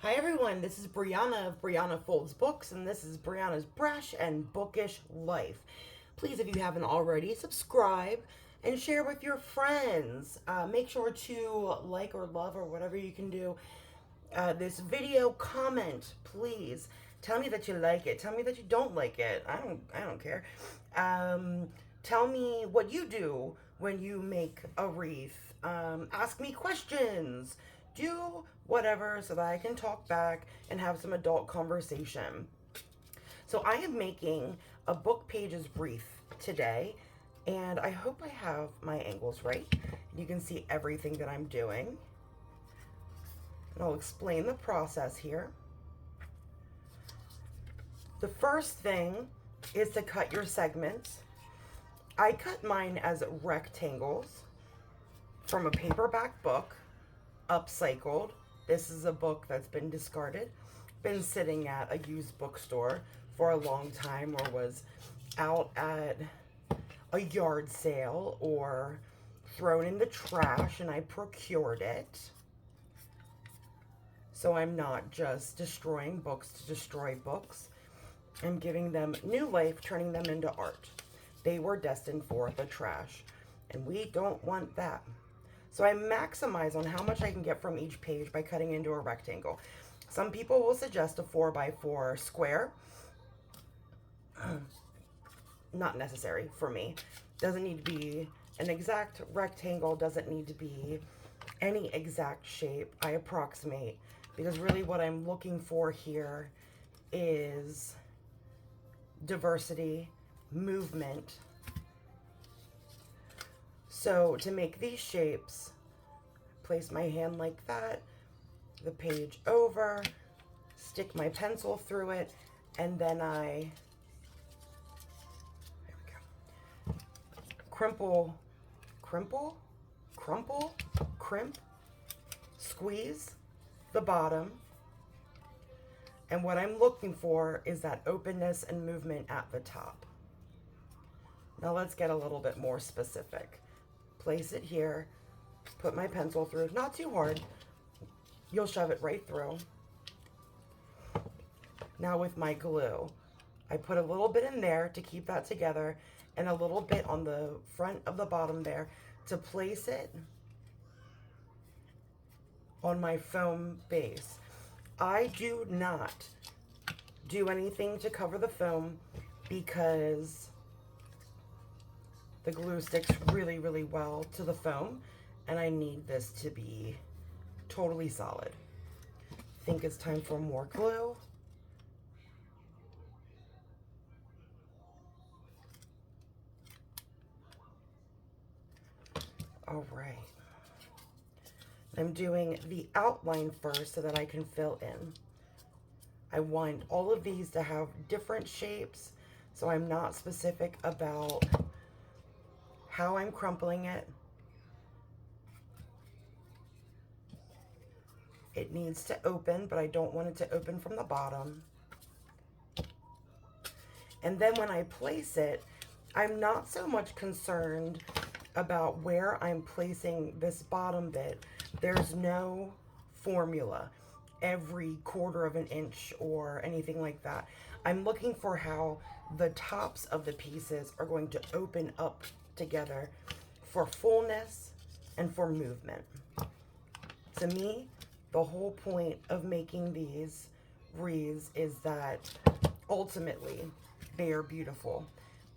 Hi everyone, this is Brianna of Brianna Folds Books, and this is Brianna's Brash and Bookish Life. Please, if you haven't already, subscribe and share with your friends. Make sure to like or love or whatever you can do this video. Comment, please. Tell me that you like it. Tell me that you don't like it. I don't care. Tell me what you do when you make a wreath. Ask me questions. Do whatever so that I can talk back and have some adult conversation. So I am making a book pages wreath today, and I hope I have my angles right. You can see everything that I'm doing. And I'll explain the process here. The first thing is to cut your segments. I cut mine as rectangles from a paperback book, Upcycled. This is a book that's been discarded, been sitting at a used bookstore for a long time, or was out at a yard sale or thrown in the trash, and I procured it. So I'm not just destroying books to destroy books. I'm giving them new life, turning them into art. They were destined for the trash, and we don't want that. So I maximize on how much I can get from each page by cutting into a rectangle. Some people will suggest a 4x4 square. Not necessary for me. Doesn't need to be an exact rectangle, doesn't need to be any exact shape. I approximate, because really what I'm looking for here is diversity, movement. So to make these shapes, place my hand like that, the page over, stick my pencil through it, and then I crumple, crimp, squeeze the bottom. And what I'm looking for is that openness and movement at the top. Now let's get a little bit more specific. Place it here, put my pencil through, not too hard. You'll shove it right through. Now with my glue, I put a little bit in there to keep that together, and a little bit on the front of the bottom there to place it on my foam base. I do not do anything to cover the foam because the glue sticks really, really well to the foam, and I need this to be totally solid. I think it's time for more glue. All right. I'm doing the outline first so that I can fill in. I want all of these to have different shapes, so I'm not specific about how I'm crumpling it. It needs to open, but I don't want it to open from the bottom. And then when I place it, I'm not so much concerned about where I'm placing this bottom bit. There's no formula every quarter of an inch or anything like that. I'm looking for how the tops of the pieces are going to open up together for fullness and for movement. To me, the whole point of making these wreaths is that ultimately they are beautiful.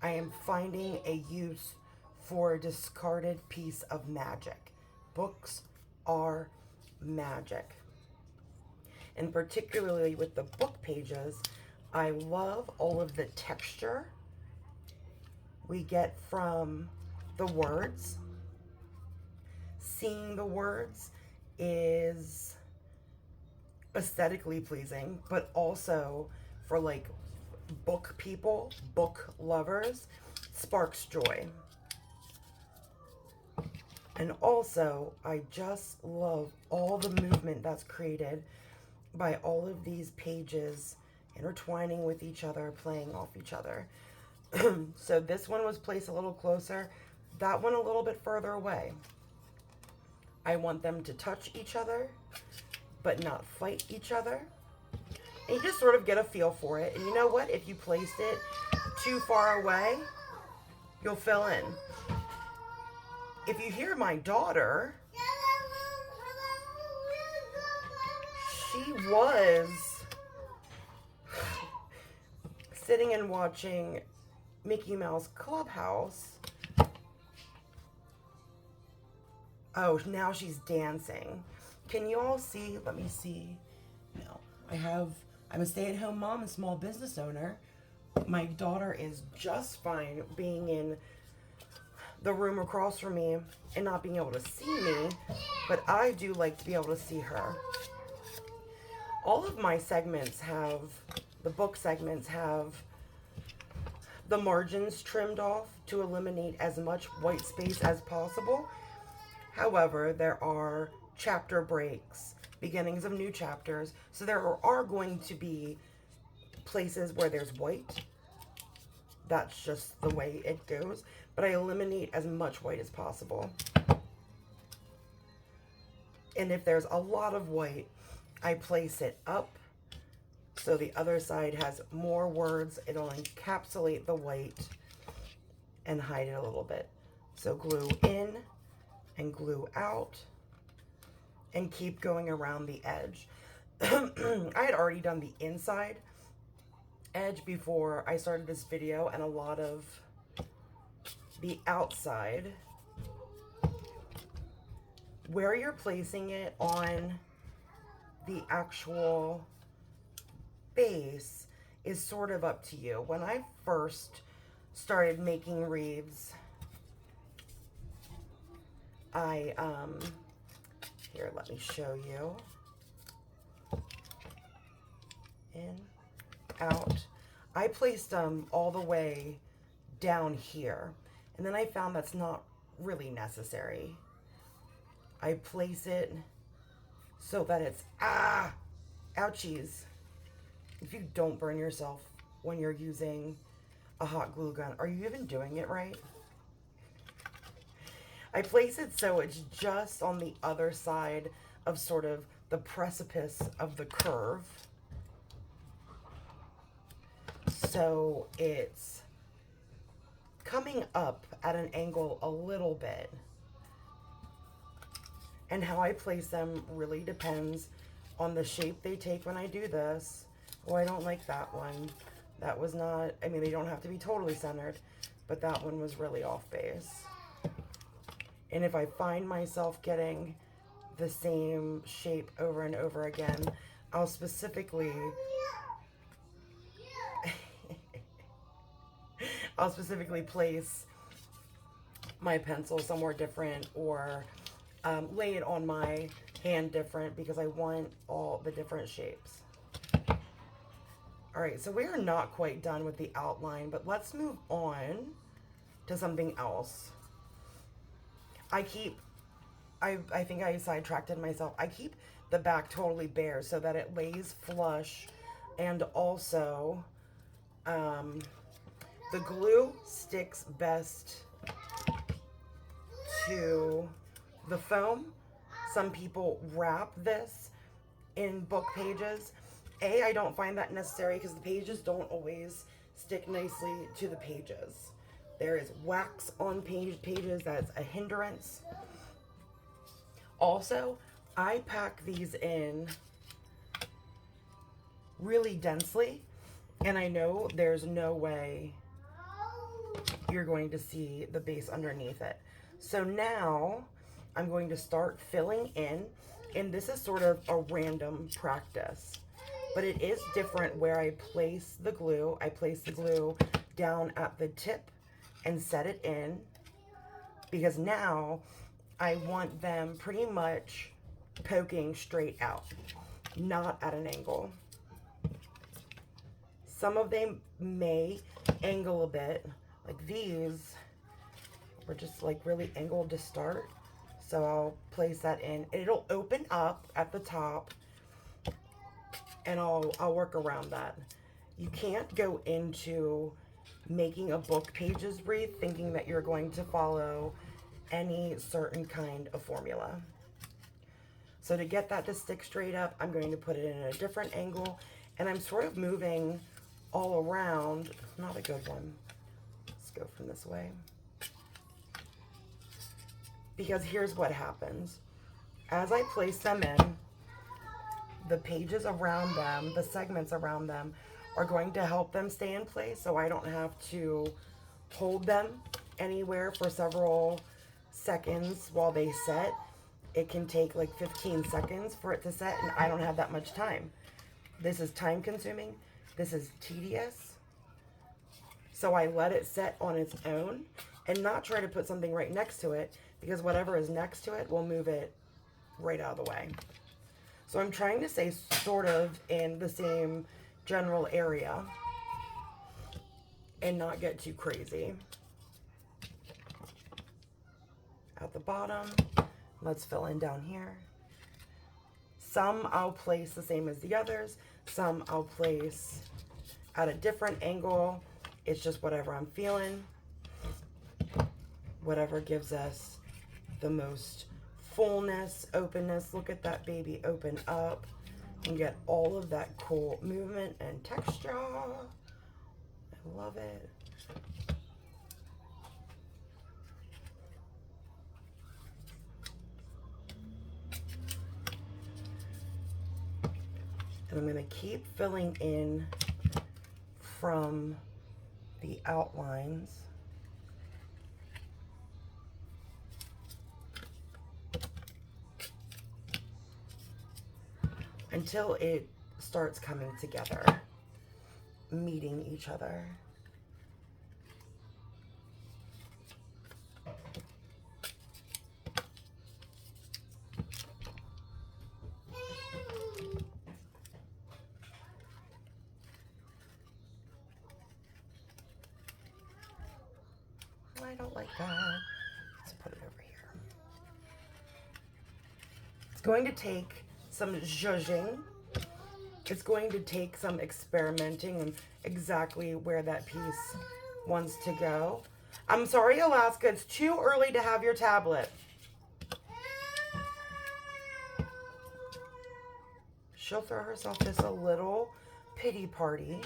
I am finding a use for a discarded piece of magic. Books are magic. And particularly with the book pages, I love all of the texture we get from the words. Seeing the words is aesthetically pleasing, but also for like book people, book lovers, sparks joy. And also, I just love all the movement that's created by all of these pages intertwining with each other, playing off each other. So this one was placed a little closer, that one a little bit further away. I want them to touch each other, but not fight each other. And you just sort of get a feel for it. And you know what? If you placed it too far away, you'll fill in. If you hear my daughter, she was sitting and watching Mickey Mouse Clubhouse. Oh, now she's dancing. Can you all see? Let me see. No, I'm a stay-at-home mom and small business owner. My daughter is just fine being in the room across from me and not being able to see me, but I do like to be able to see her. All of my segments have, the book segments have the margins trimmed off to eliminate as much white space as possible. However, there are chapter breaks, beginnings of new chapters, so there are going to be places where there's white. That's just the way it goes, but I eliminate as much white as possible. And if there's a lot of white, I place it up so the other side has more words. It'll encapsulate the white and hide it a little bit. So glue in and glue out and keep going around the edge. I had already done the inside edge before I started this video, and a lot of the outside, where you're placing it on the actual base is sort of up to you. When I first started making wreaths, here, let me show you. In, out. I placed them all the way down here, and then I found that's not really necessary. I place it so that it's, ouchies. If you don't burn yourself when you're using a hot glue gun, are you even doing it right? I place it so it's just on the other side of sort of the precipice of the curve. So it's coming up at an angle a little bit. And how I place them really depends on the shape they take when I do this. Oh, I don't like that one. That was not, I mean, they don't have to be totally centered, but that one was really off base. And if I find myself getting the same shape over and over again, I'll specifically place my pencil somewhere different, or lay it on my hand different, because I want all the different shapes. All right, so we are not quite done with the outline, but let's move on to something else. I think I sidetracked myself. I keep the back totally bare so that it lays flush, and also the glue sticks best to the foam. Some people wrap this in book pages. I don't find that necessary because the pages don't always stick nicely to the pages. There is wax on pages that's a hindrance. Also, I pack these in really densely, and I know there's no way you're going to see the base underneath it. So now I'm going to start filling in, and this is sort of a random practice, but it is different where I place the glue. I place the glue down at the tip and set it in, because now I want them pretty much poking straight out, not at an angle. Some of them may angle a bit, like these were just like really angled to start. So I'll place that in. It'll open up at the top, and I'll work around that. You can't go into making a book pages wreath thinking that you're going to follow any certain kind of formula. So to get that to stick straight up, I'm going to put it in a different angle, and I'm sort of moving all around. Not a good one. Let's go from this way. Because here's what happens. As I place them in, the pages around them, the segments around them, are going to help them stay in place, so I don't have to hold them anywhere for several seconds while they set. It can take like 15 seconds for it to set, and I don't have that much time. This is time consuming. This is tedious. So I let it set on its own and not try to put something right next to it, because whatever is next to it will move it right out of the way. So I'm trying to stay sort of in the same general area and not get too crazy. At the bottom, let's fill in down here. Some I'll place the same as the others. Some I'll place at a different angle. It's just whatever I'm feeling. Whatever gives us the most fullness, openness. Look at that baby open up and get all of that cool movement and texture. I love it. And I'm going to keep filling in from the outlines until it starts coming together, meeting each other. I don't like that. Let's put it over here. It's going to take some zhuzhing. It's going to take some experimenting on exactly where that piece wants to go. I'm sorry, Alaska, it's too early to have your tablet. She'll throw herself just a little pity party,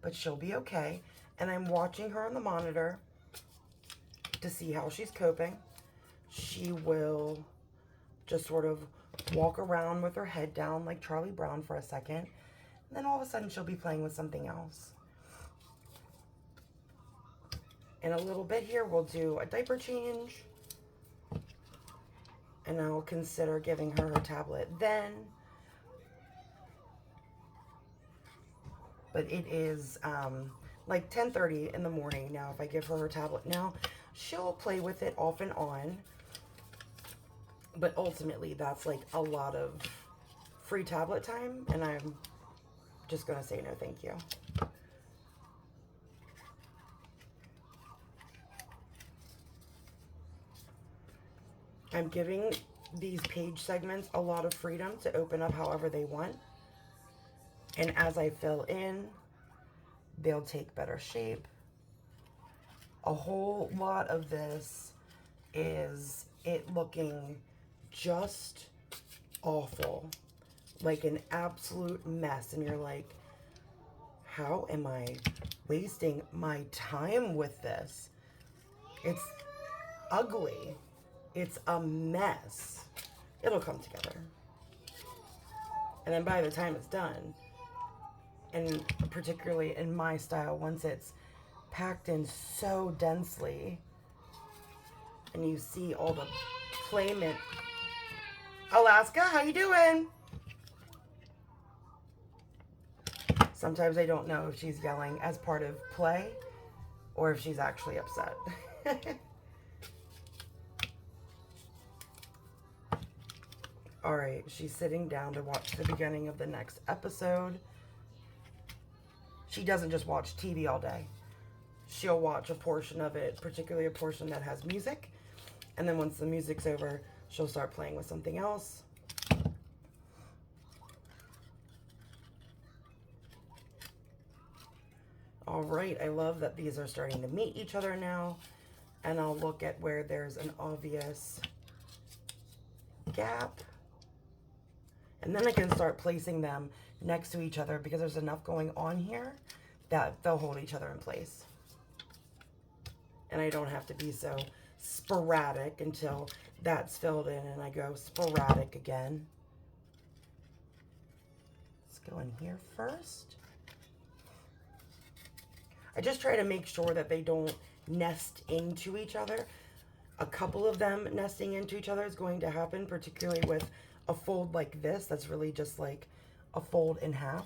but she'll be okay. And I'm watching her on the monitor to see how she's coping. She will just sort of walk around with her head down like Charlie Brown for a second. And then all of a sudden she'll be playing with something else. In a little bit here, we'll do a diaper change. And I'll consider giving her her tablet then. But it is like 10:30 in the morning now. If I give her her tablet now, she'll play with it off and on. But ultimately, that's like a lot of free tablet time, and I'm just going to say no thank you. I'm giving these page segments a lot of freedom to open up however they want. And as I fill in, they'll take better shape. A whole lot of this is it looking just awful, like an absolute mess. And you're like, how am I wasting my time with this? It's ugly. It's a mess. It'll come together. And then by the time it's done, and particularly in my style, once it's packed in so densely, and you see all the playment. Alaska, how you doing? Sometimes I don't know if she's yelling as part of play or if she's actually upset. All right, she's sitting down to watch the beginning of the next episode. She doesn't just watch TV all day. She'll watch a portion of it, particularly a portion that has music. And then once the music's over, she'll start playing with something else. All right, I love that these are starting to meet each other now. And I'll look at where there's an obvious gap. And then I can start placing them next to each other because there's enough going on here that they'll hold each other in place. And I don't have to be so sporadic until that's filled in and I go sporadic again. Let's go in here first. I just try to make sure that they don't nest into each other. A couple of them nesting into each other is going to happen, particularly with a fold like this. That's really just like a fold in half.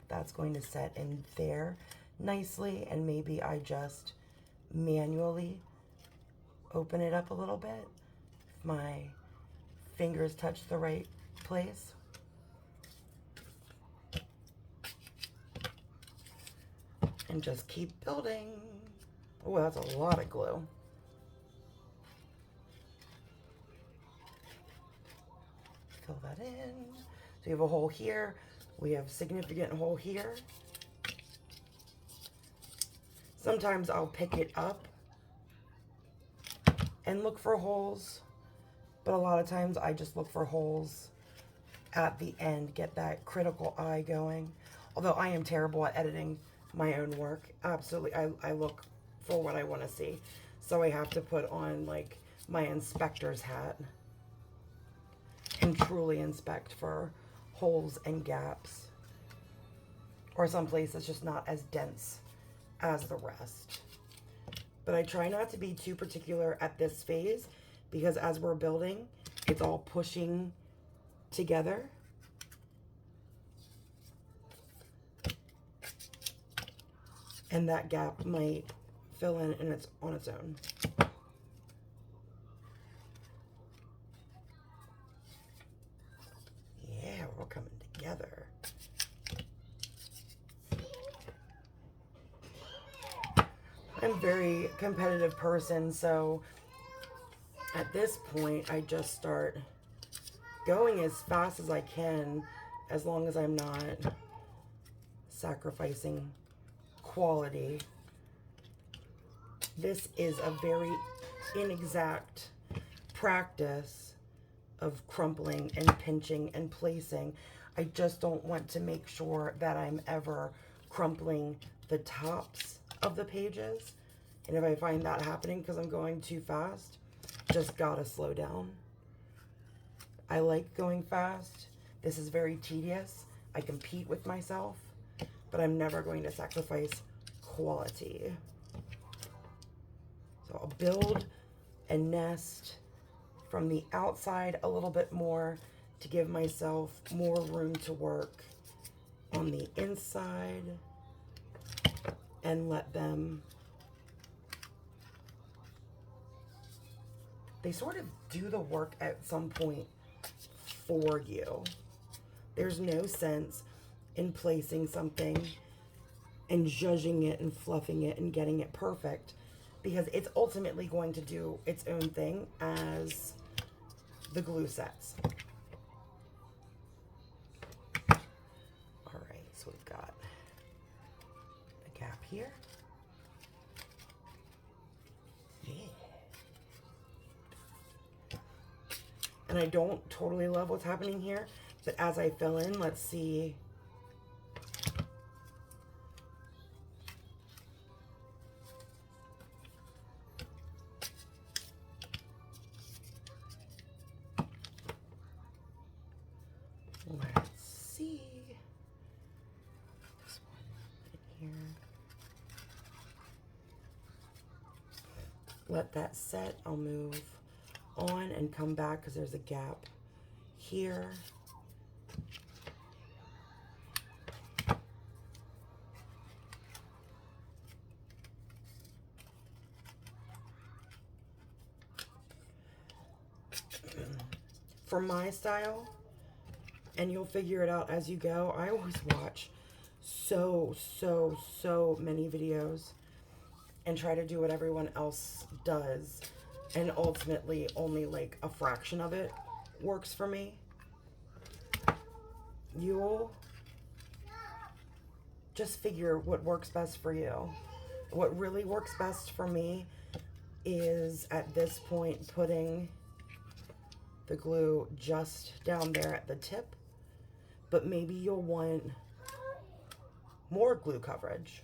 That's going to set in there nicely, and maybe I just manually open it up a little bit if my fingers touch the right place. And just keep building. Oh, that's a lot of glue. Fill that in. So you have a hole here. We have significant hole here. Sometimes I'll pick it up and look for holes, but a lot of times I just look for holes at the end, get that critical eye going. Although I am terrible at editing my own work. Absolutely, I look for what I want to see. So I have to put on like my inspector's hat and truly inspect for holes and gaps, or some place that's just not as dense as the rest. But I try not to be too particular at this phase because as we're building, it's all pushing together. And that gap might fill in and it's on its own. Yeah, we're coming together. I'm a very competitive person, so at this point, I just start going as fast as I can, as long as I'm not sacrificing quality. This is a very inexact practice of crumpling and pinching and placing. I just don't want to make sure that I'm ever crumpling the tops of the pages. And if I find that happening because I'm going too fast, just gotta slow down. I like going fast. This is very tedious. I compete with myself, but I'm never going to sacrifice quality. So I'll build and nest from the outside a little bit more to give myself more room to work on the inside and let them, they sort of do the work at some point for you. There's no sense in placing something and zhuzhing it and fluffing it and getting it perfect, because it's ultimately going to do its own thing as the glue sets. All right, so we've got the gap here. Yeah. And I don't totally love what's happening here, but as I fill in, let's see. Let's see. This one in here. Let that set. I'll move on and come back because there's a gap here. For my style, and you'll figure it out as you go, I always watch so many videos and try to do what everyone else does, and ultimately only like a fraction of it works for me. You'll just figure what works best for you. What really works best for me is at this point putting the glue just down there at the tip, but maybe you'll want more glue coverage.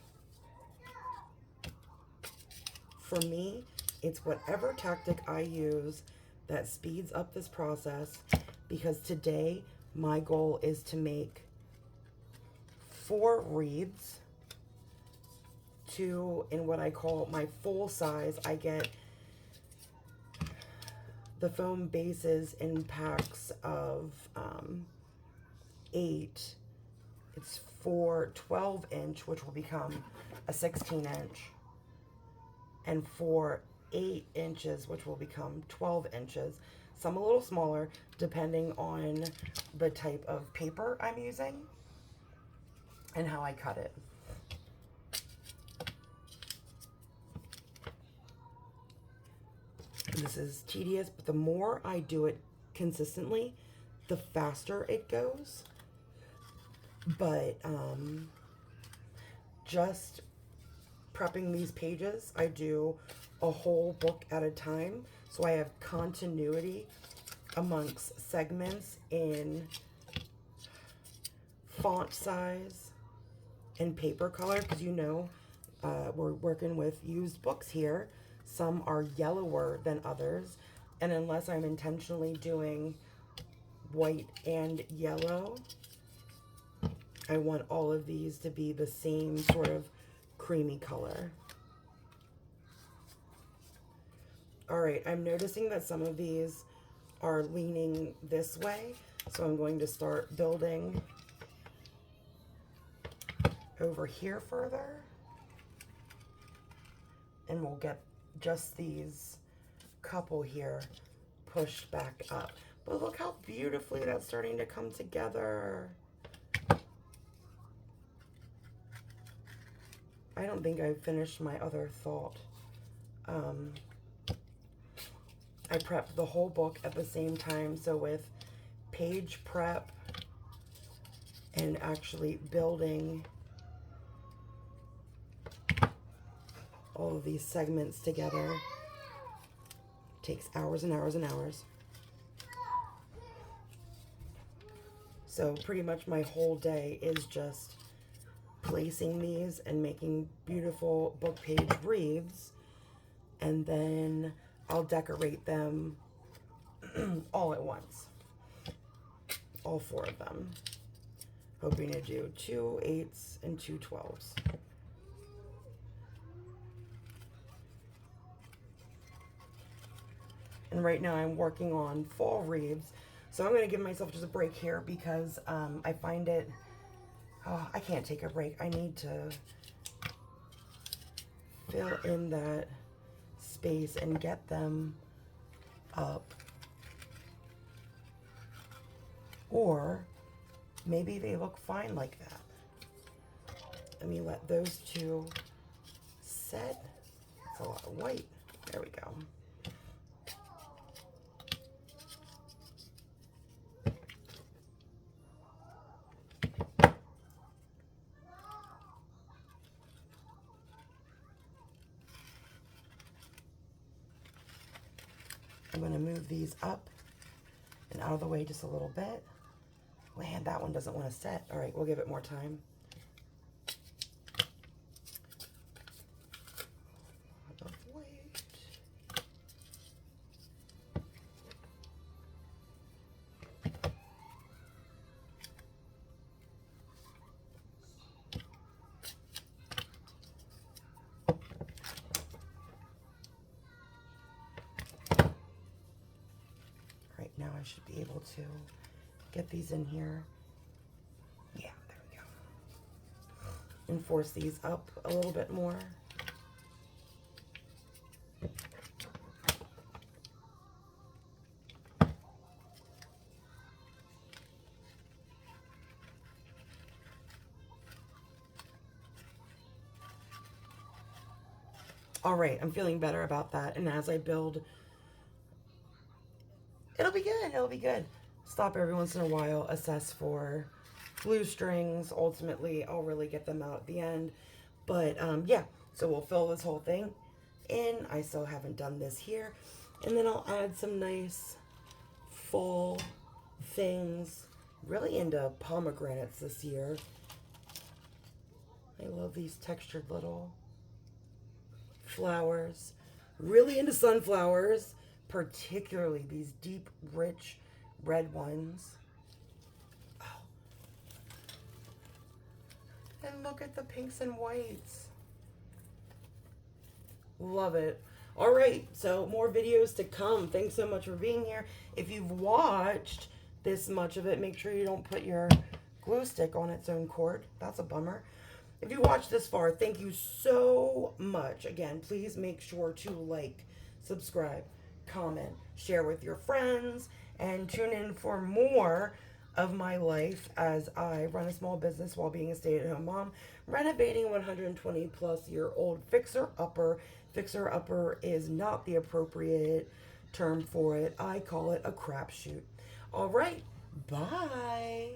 For me, it's whatever tactic I use that speeds up this process, because today my goal is to make 4 wreaths, 2 in what I call my full size. I get the foam bases in packs of 8. It's for 12-inch, which will become a 16-inch, and for 8 inches, which will become 12 inches. Some a little smaller, depending on the type of paper I'm using and how I cut it. This is tedious, but the more I do it consistently, the faster it goes. But just prepping these pages, I do a whole book at a time, so I have continuity amongst segments in font size and paper color, because you know we're working with used books here. Some are yellower than others, and unless I'm intentionally doing white and yellow, I want all of these to be the same sort of creamy color. All right, I'm noticing that some of these are leaning this way, so I'm going to start building over here further, and we'll get just these couple here pushed back up. But look how beautifully that's starting to come together. I don't think I finished my other thought. I prepped the whole book at the same time, so with page prep and actually building all of these segments together takes hours and hours and hours. So pretty much my whole day is just placing these and making beautiful book page wreaths, and then I'll decorate them all at once, all 4 of them, hoping to do 2 8s and 2 12s. And right now I'm working on fall wreaths, so I'm going to give myself just a break here, because I find it, I can't take a break. I need to fill in that space and get them up. Or maybe they look fine like that. Let me let those 2 set. It's a lot of white. There we go. I'm going to move these up and out of the way just a little bit. Man, that one doesn't want to set. All right, we'll give it more time. Now I should be able to get these in here. Yeah, there we go. And force these up a little bit more. All right, I'm feeling better about that. And as I build, it'll be good. It'll be good. Stop every once in a while, assess for glue strings. Ultimately, I'll really get them out at the end. But yeah, so we'll fill this whole thing in. I still haven't done this here. And then I'll add some nice things. Really into pomegranates this year. I love these textured little flowers. Really into sunflowers, particularly these deep, rich red ones. Oh. And look at the pinks and whites. Love it. All right, so more videos to come. Thanks so much for being here. If you've watched this much of it, make sure you don't put your glue stick on its own cord. That's a bummer. If you watched this far, thank you so much. Again, please make sure to like, subscribe, comment, share with your friends, and tune in for more of my life as I run a small business while being a stay-at-home mom, renovating 120 plus year old fixer-upper. Fixer-upper is not the appropriate term for it. I call it a crapshoot. All right, bye.